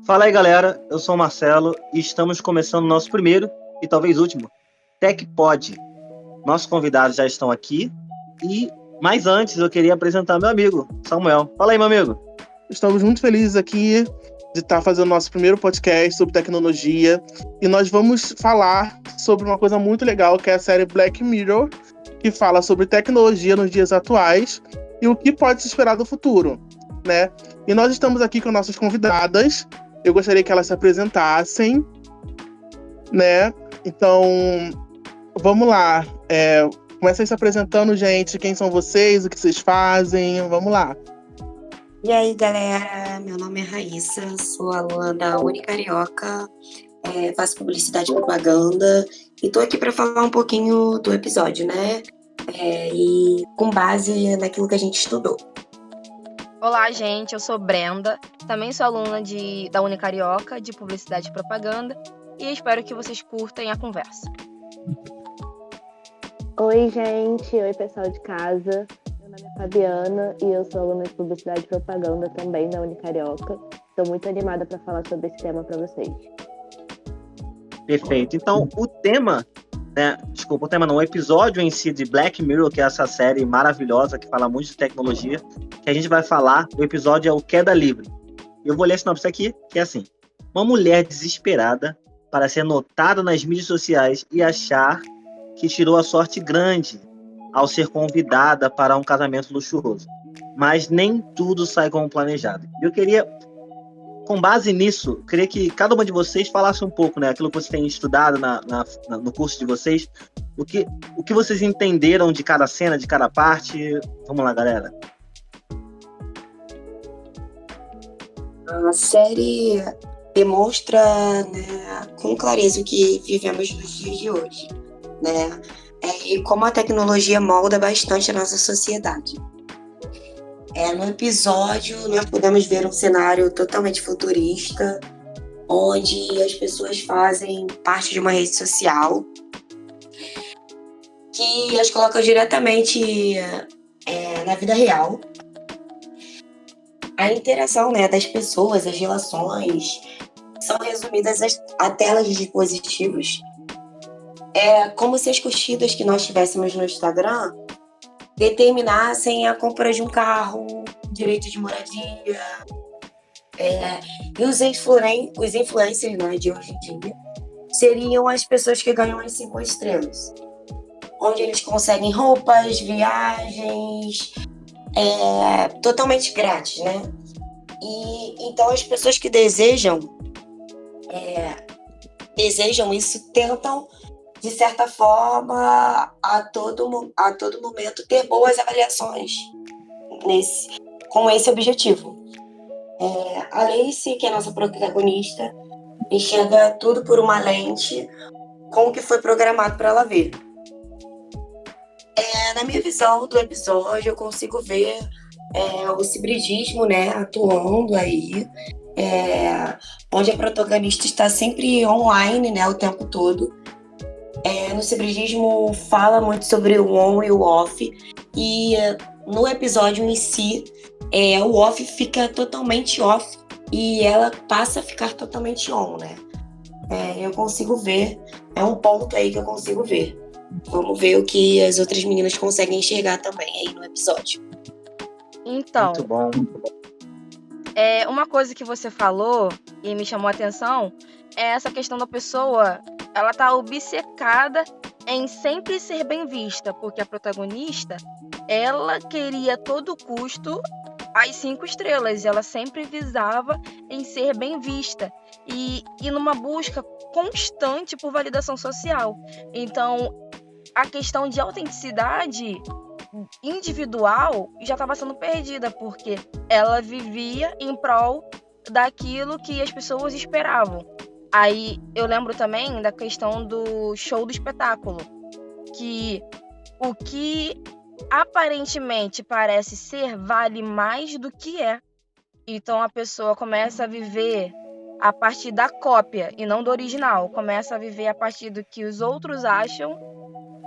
Fala aí, galera. Eu sou o Marcelo e estamos começando o nosso primeiro e talvez último TechPod. Nossos convidados já estão aqui mas antes eu queria apresentar meu amigo, Samuel. Fala aí, meu amigo. Estamos muito felizes aqui de estar fazendo nosso primeiro podcast sobre tecnologia e nós vamos falar sobre uma coisa muito legal que é a série Black Mirror, que fala sobre tecnologia nos dias atuais e o que pode se esperar do futuro, né? E nós estamos aqui com nossas convidadas. Eu gostaria que elas se apresentassem, né? Então, vamos lá. Comecem se apresentando, gente. Quem são vocês? O que vocês fazem? Vamos lá. E aí, galera, meu nome é Raíssa, sou aluna da Unicarioca, faço publicidade e propaganda e tô aqui para falar um pouquinho do episódio, né? E com base naquilo que a gente estudou. Olá, gente, eu sou Brenda, também sou aluna da Unicarioca, de publicidade e propaganda, e espero que vocês curtem a conversa. Oi, gente, oi, pessoal de casa. Meu nome é Fabiana e eu sou aluna de Publicidade e Propaganda também da Unicarioca. Estou muito animada para falar sobre esse tema para vocês. Perfeito. Então, o episódio em si de Black Mirror, que é essa série maravilhosa que fala muito de tecnologia, que a gente vai falar, o episódio é o Queda Livre. Eu vou ler a sinopse aqui, que é assim. Uma mulher desesperada para ser notada nas mídias sociais e achar que tirou a sorte grande ao ser convidada para um casamento luxuoso. Mas nem tudo sai como planejado. Eu queria, com base nisso, queria que cada uma de vocês falasse um pouco, né? Aquilo que vocês têm estudado no curso de vocês. O que vocês entenderam de cada cena, de cada parte. Vamos lá, galera. A série demonstra, né, com clareza o que vivemos nos dias de hoje, né? E como a tecnologia molda bastante a nossa sociedade. No episódio, nós podemos ver um cenário totalmente futurista, onde as pessoas fazem parte de uma rede social que as coloca diretamente na vida real. A interação, né, das pessoas, as relações, são resumidas a telas de dispositivos. É como se as curtidas que nós tivéssemos no Instagram determinassem a compra de um carro, direito de moradia. E os influencers, né, de hoje em dia seriam as pessoas que ganham as 5 estrelas, onde eles conseguem roupas, viagens, totalmente grátis, né? E então as pessoas que desejam isso tentam, de certa forma, a todo momento, ter boas avaliações com esse objetivo. A Lacey, que é a nossa protagonista, enxerga tudo por uma lente com o que foi programado para ela ver. Na minha visão do episódio, eu consigo ver o cibridismo, né, atuando aí, onde a protagonista está sempre online, né, o tempo todo. No cibridismo fala muito sobre o on e o off, e no episódio em si, o off fica totalmente off e ela passa a ficar totalmente on, né? Eu consigo ver, é um ponto aí que eu consigo ver. Vamos ver o que as outras meninas conseguem enxergar também aí no episódio. Então, Muito bom. Uma coisa que você falou e me chamou a atenção é essa questão da pessoa, ela tá obcecada em sempre ser bem vista, porque a protagonista, ela queria a todo custo as 5 estrelas, ela sempre visava em ser bem vista e numa busca constante por validação social. Então, a questão de autenticidade individual já estava sendo perdida, porque ela vivia em prol daquilo que as pessoas esperavam. Aí eu lembro também da questão do show do espetáculo, que o que aparentemente parece ser vale mais do que é. Então a pessoa começa a viver a partir da cópia e não do original, começa a viver a partir do que os outros acham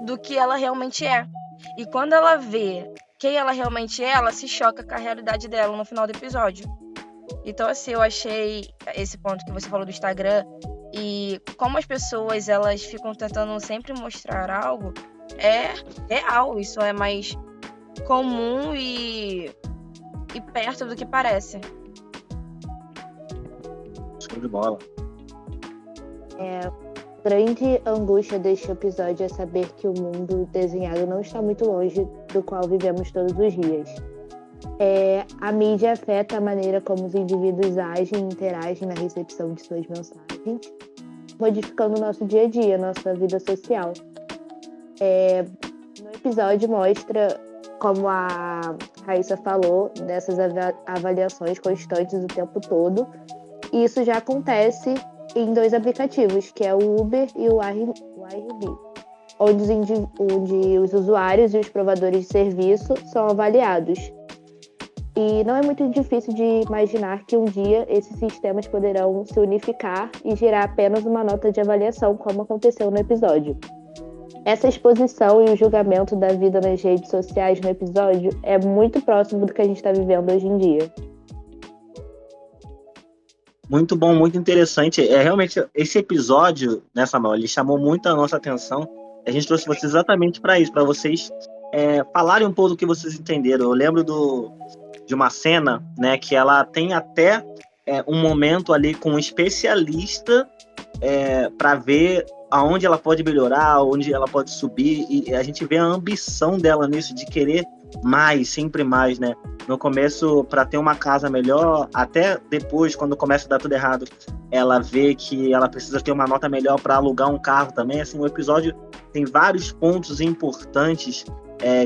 do que ela realmente é. E quando ela vê quem ela realmente é, ela se choca com a realidade dela no final do episódio. Então, assim, eu achei esse ponto que você falou do Instagram e como as pessoas, elas ficam tentando sempre mostrar algo, é real. Isso é mais comum e perto do que parece. Show de bola. Grande angústia deste episódio é saber que o mundo desenhado não está muito longe do qual vivemos todos os dias. A mídia afeta a maneira como os indivíduos agem e interagem na recepção de suas mensagens, modificando o nosso dia a dia, nossa vida social. No episódio mostra, como a Raíssa falou, dessas avaliações constantes o tempo todo, e isso já acontece em 2 aplicativos, que é o Uber e o Airbnb, onde os usuários e os provadores de serviço são avaliados. E não é muito difícil de imaginar que um dia esses sistemas poderão se unificar e gerar apenas uma nota de avaliação, como aconteceu no episódio. Essa exposição e o julgamento da vida nas redes sociais no episódio é muito próximo do que a gente está vivendo hoje em dia. Muito bom, muito interessante. Realmente, esse episódio, né, Samuel, ele chamou muito a nossa atenção. A gente trouxe vocês exatamente para isso, para vocês falarem um pouco do que vocês entenderam. Eu lembro de uma cena, né, que ela tem até um momento ali com um especialista para ver aonde ela pode melhorar, onde ela pode subir, e a gente vê a ambição dela nisso, de querer mais, sempre mais, né? No começo, para ter uma casa melhor, até depois, quando começa a dar tudo errado, ela vê que ela precisa ter uma nota melhor para alugar um carro também. Assim, o episódio tem vários pontos importantes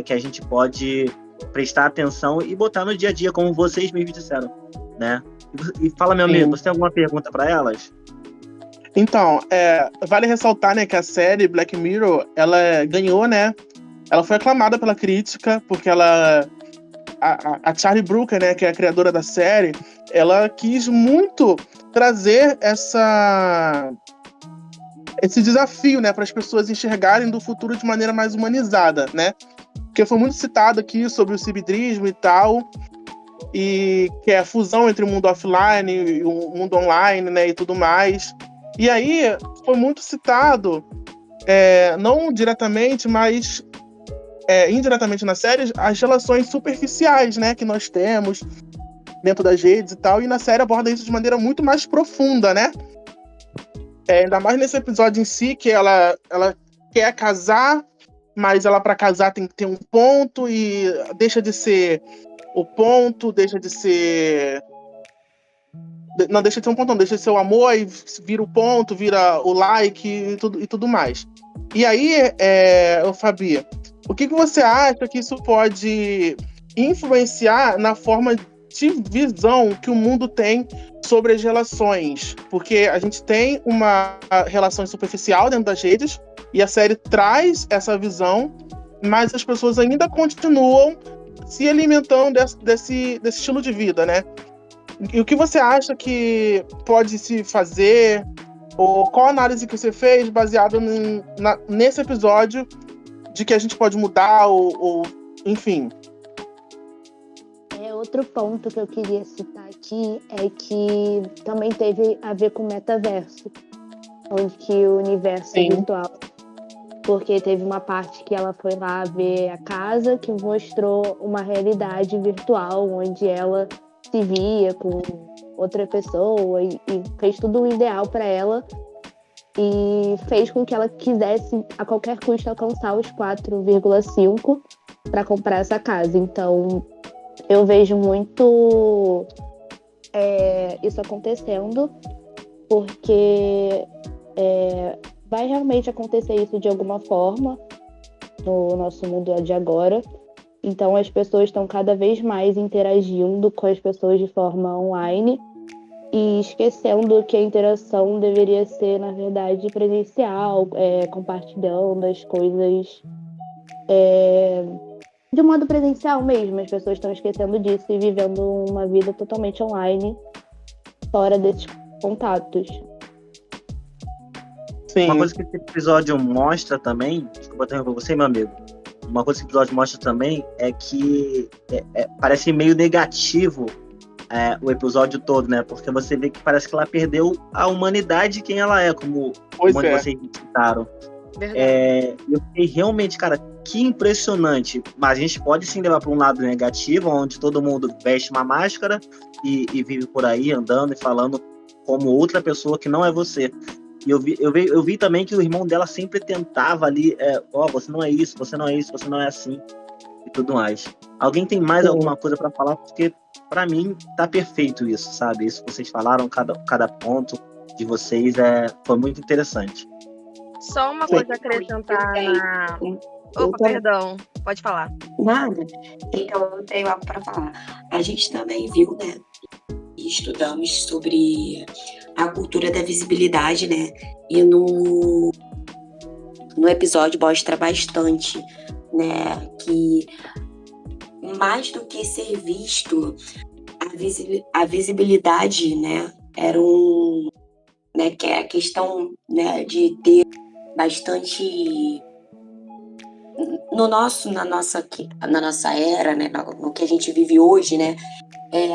que a gente pode prestar atenção e botar no dia a dia, como vocês mesmos disseram, né? E fala, meu amigo, você tem alguma pergunta para elas? Então, vale ressaltar, né, que a série Black Mirror, ela ganhou, né? Ela foi aclamada pela crítica, porque a Charlie Brooker, né, que é a criadora da série, ela quis muito trazer esse desafio, né, para as pessoas enxergarem do futuro de maneira mais humanizada, né? Porque foi muito citado aqui sobre o cibidrismo e tal, e que é a fusão entre o mundo offline e o mundo online, né, e tudo mais. E aí foi muito citado, não diretamente, mas indiretamente na série, as relações superficiais, né, que nós temos dentro das redes e tal, e na série aborda isso de maneira muito mais profunda, né? Ainda mais nesse episódio em si, que ela quer casar, mas ela, para casar, tem que ter um ponto, e deixa de ser o ponto, deixa de ser... Não, deixa de ser um ponto, não, deixa de ser o amor, e vira o ponto, vira o like e tudo mais. E aí, Fabi, o que você acha que isso pode influenciar na forma de visão que o mundo tem sobre as relações? Porque a gente tem uma relação superficial dentro das redes, e a série traz essa visão, mas as pessoas ainda continuam se alimentando desse estilo de vida, né? E o que você acha que pode se fazer, ou qual análise que você fez baseada nesse episódio, de que a gente pode mudar, ou enfim? Outro ponto que eu queria citar aqui é que também teve a ver com o metaverso, onde que o universo é virtual, porque teve uma parte que ela foi lá ver a casa, que mostrou uma realidade virtual, onde ela se via com outra pessoa e fez tudo o ideal para ela, e fez com que ela quisesse a qualquer custo alcançar os 4,5 para comprar essa casa. Então eu vejo muito isso acontecendo, porque vai realmente acontecer isso de alguma forma no nosso mundo de agora. Então as pessoas estão cada vez mais interagindo com as pessoas de forma online e esquecendo que a interação deveria ser, na verdade, presencial, compartilhando as coisas de modo presencial mesmo. As pessoas estão esquecendo disso e vivendo uma vida totalmente online, fora desses contatos. Sim. Uma coisa que esse episódio mostra também, desculpa interromper você, meu amigo, uma coisa que esse episódio mostra também é que parece meio negativo o episódio todo, né? Porque você vê que parece que ela perdeu a humanidade de quem ela é, como Pois muitos de é. vocês citaram. Verdade. Eu fiquei realmente, cara, que impressionante. Mas a gente pode sim levar para um lado negativo, onde todo mundo veste uma máscara e vive por aí andando e falando como outra pessoa que não é você. E eu vi também que o irmão dela sempre tentava ali, você não é isso, você não é isso, você não é assim, e tudo mais. Alguém tem mais Sim. alguma coisa para falar? Porque para mim tá perfeito isso, sabe? Isso que vocês falaram, cada ponto de vocês foi muito interessante. Só uma Sim. coisa a acrescentar na. Opa, perdão. Pode falar. Nada. Então, eu tenho algo para falar. A gente também viu, né? E estudamos sobre a cultura da visibilidade, né? E no episódio mostra bastante, né? Que mais do que ser visto, a visibilidade, né? Era né? Que é a questão, né? De ter bastante na nossa era, né, no que a gente vive hoje, né,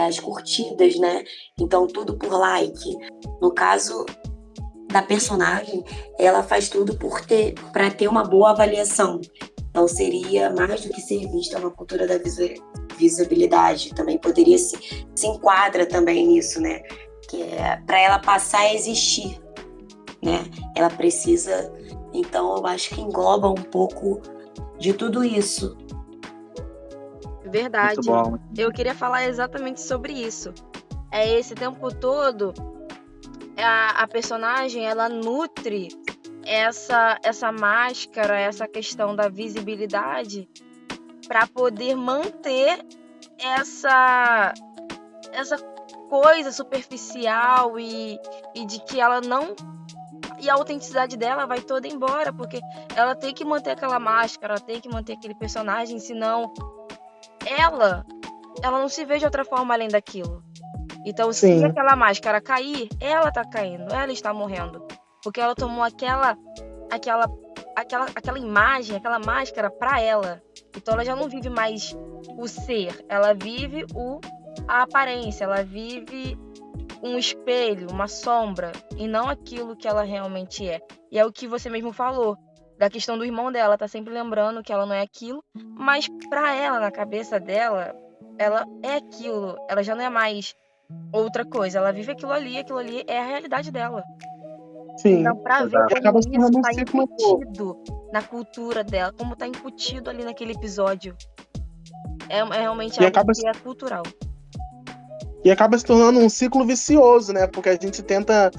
as curtidas, né, então tudo por like. No caso da personagem, ela faz tudo para ter uma boa avaliação. Então seria mais do que ser vista uma cultura da visibilidade. Também poderia se enquadra também nisso, né, que é para ela passar a existir, né, ela precisa. Então eu acho que engloba um pouco de tudo isso. Verdade. Muito bom. Eu queria falar exatamente sobre isso. Esse tempo todo, a personagem, ela nutre essa máscara, essa questão da visibilidade para poder manter essa coisa superficial e de que ela não... E a autenticidade dela vai toda embora, porque ela tem que manter aquela máscara, ela tem que manter aquele personagem, senão ela não se vê de outra forma além daquilo. Então, Sim. se aquela máscara cair, ela tá caindo, ela está morrendo. Porque ela tomou aquela imagem, aquela máscara pra ela. Então ela já não vive mais o ser, ela vive a aparência, ela vive um espelho, uma sombra, e não aquilo que ela realmente é. E é o que você mesmo falou, da questão do irmão dela, tá sempre lembrando que ela não é aquilo, mas pra ela, na cabeça dela, ela é aquilo, ela já não é mais outra coisa, ela vive aquilo ali é a realidade dela. Sim. Então, pra ver Exato. E acaba como se isso tornando um tá ciclo. incutido na cultura dela, como tá incutido ali naquele episódio. É realmente E algo acaba que é cultural. E acaba se tornando um ciclo vicioso, né? Porque a gente tenta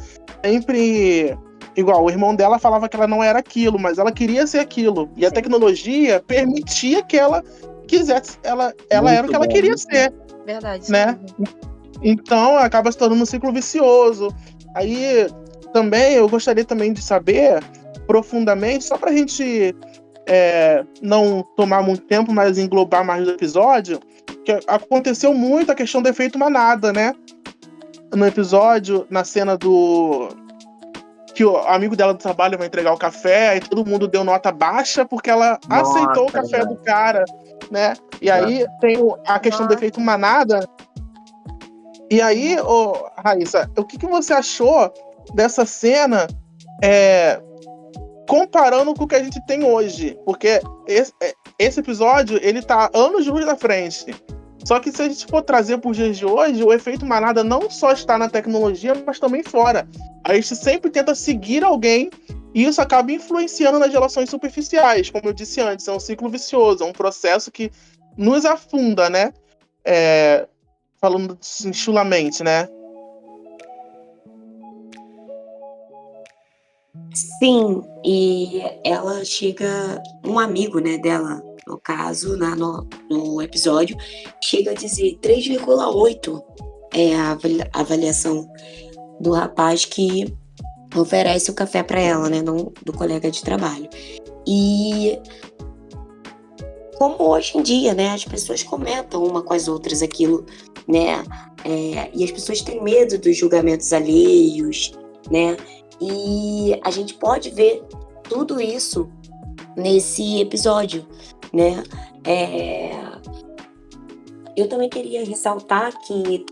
sempre... Igual, o irmão dela falava que ela não era aquilo, mas ela queria ser aquilo. E a Sim. tecnologia permitia que ela quisesse... Ela era o Muito que ela bom, queria muito ser, Verdade. isso né? mesmo. Então, acaba se tornando um ciclo vicioso. Aí, também, eu gostaria também de saber, profundamente, só pra gente não tomar muito tempo, mas englobar mais do episódio, que aconteceu muito a questão do efeito manada, né? No episódio, na cena que o amigo dela do trabalho vai entregar o café, e todo mundo deu nota baixa porque ela Nossa, aceitou o café verdade. do cara, né? E aí tem a questão do efeito manada. E aí, Raíssa, o que você achou dessa cena comparando com o que a gente tem hoje? Porque esse episódio, ele tá anos de luz na frente. Só que se a gente for trazer para os dias de hoje, o efeito manada não só está na tecnologia, mas também fora. A gente sempre tenta seguir alguém e isso acaba influenciando nas relações superficiais. Como eu disse antes, é um ciclo vicioso, é um processo que nos afunda, né? Falando assim, chulamente, né? Sim, e ela chega, um amigo, né, dela, no caso, no episódio, chega a dizer 3,8 é a avaliação do rapaz que oferece o café para ela, né, do colega de trabalho. E como hoje em dia, né, as pessoas comentam uma com as outras aquilo, né, e as pessoas têm medo dos julgamentos alheios, né, e a gente pode ver tudo isso nesse episódio, né. Eu também queria ressaltar que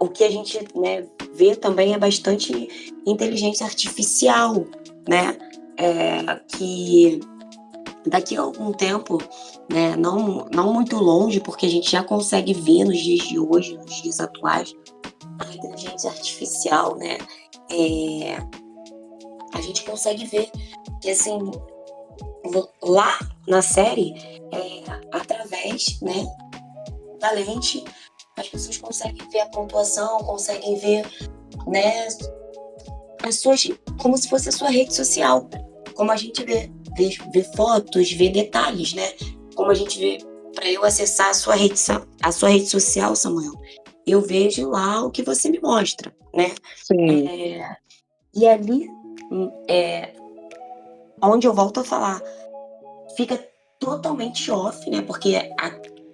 o que a gente, né, vê também é bastante inteligência artificial, né? Que daqui a algum tempo, né, não muito longe, porque a gente já consegue ver nos dias de hoje, nos dias atuais, a inteligência artificial, né? A gente consegue ver que, assim, lá na série, através, né, da lente, as pessoas conseguem ver a pontuação, conseguem ver, né, as suas, como se fosse a sua rede social, como a gente vê fotos, vê detalhes, né? Como a gente vê, para eu acessar a sua rede social, Samuel, eu vejo lá o que você me mostra, né? Sim. E ali, onde eu volto a falar, fica totalmente off, né? Porque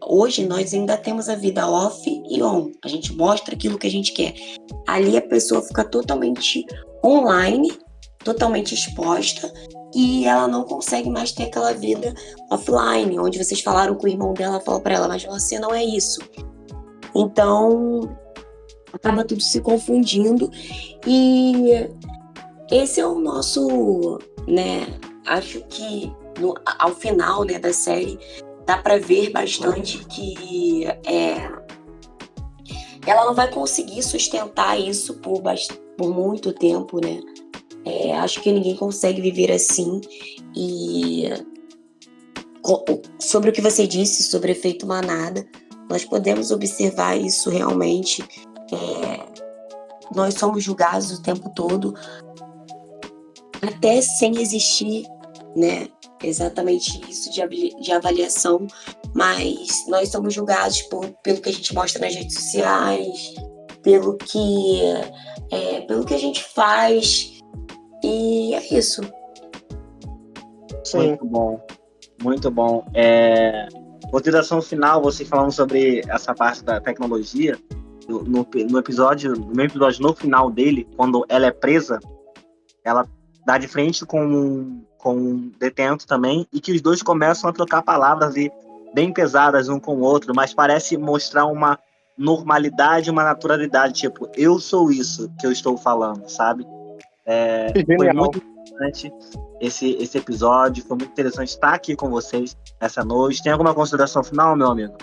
hoje nós ainda temos a vida off e on. A gente mostra aquilo que a gente quer. Ali a pessoa fica totalmente online, totalmente exposta, e ela não consegue mais ter aquela vida offline, onde vocês falaram que o irmão dela falou para ela, mas você não é isso. Então, acaba tudo se confundindo, e esse é o nosso, né, acho que ao final, né, da série, dá para ver bastante que ela não vai conseguir sustentar isso por muito tempo, né? Acho que ninguém consegue viver assim. E sobre o que você disse sobre efeito manada, nós podemos observar isso realmente. Nós somos julgados o tempo todo, até sem existir, né, exatamente isso de avaliação, mas nós somos julgados pelo que a gente mostra nas redes sociais, pelo que a gente faz, e é isso. Sim. Muito bom, muito bom. Consideração final, vocês falando sobre essa parte da tecnologia, no meu episódio no final dele, quando ela é presa, ela dá de frente com um detento também, e que os dois começam a trocar palavras bem pesadas um com o outro, mas parece mostrar uma normalidade, uma naturalidade, tipo, eu sou isso que eu estou falando, sabe? Foi muito interessante esse episódio, foi muito interessante estar aqui com vocês essa noite. Tem alguma consideração final, meu amigo?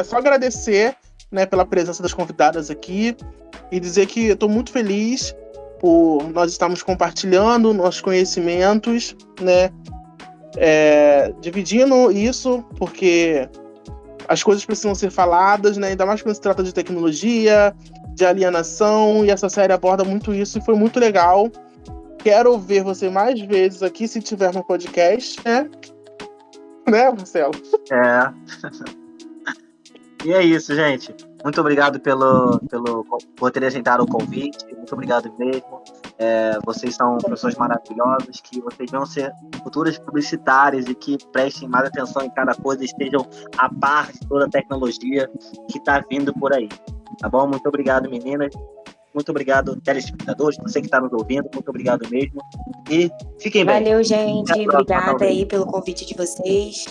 Só agradecer, né, pela presença das convidadas aqui e dizer que eu estou muito feliz por nós estarmos compartilhando nossos conhecimentos, né, dividindo isso, porque as coisas precisam ser faladas, né, ainda mais quando se trata de tecnologia, de alienação, e essa série aborda muito isso e foi muito legal. Quero ver você mais vezes aqui, se tiver no podcast, né? Né, Marcelo? E é isso, gente. Muito obrigado por terem aceitado o convite. Muito obrigado mesmo. Vocês são pessoas maravilhosas, que vocês vão ser futuras publicitárias e que prestem mais atenção em cada coisa, estejam a par de toda a tecnologia que está vindo por aí. Tá bom? Muito obrigado, meninas. Muito obrigado, telespectadores, você que está nos ouvindo. Muito obrigado mesmo. E fiquem bem. Valeu, gente. Até a próxima, Obrigada talvez. aí pelo convite de vocês.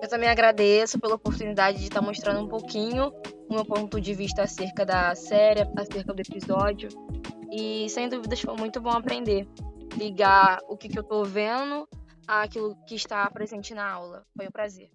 Eu também agradeço pela oportunidade de estar mostrando um pouquinho o meu ponto de vista acerca da série, acerca do episódio. E, sem dúvidas, foi muito bom aprender. Ligar o que eu estou vendo àquilo que está presente na aula. Foi um prazer.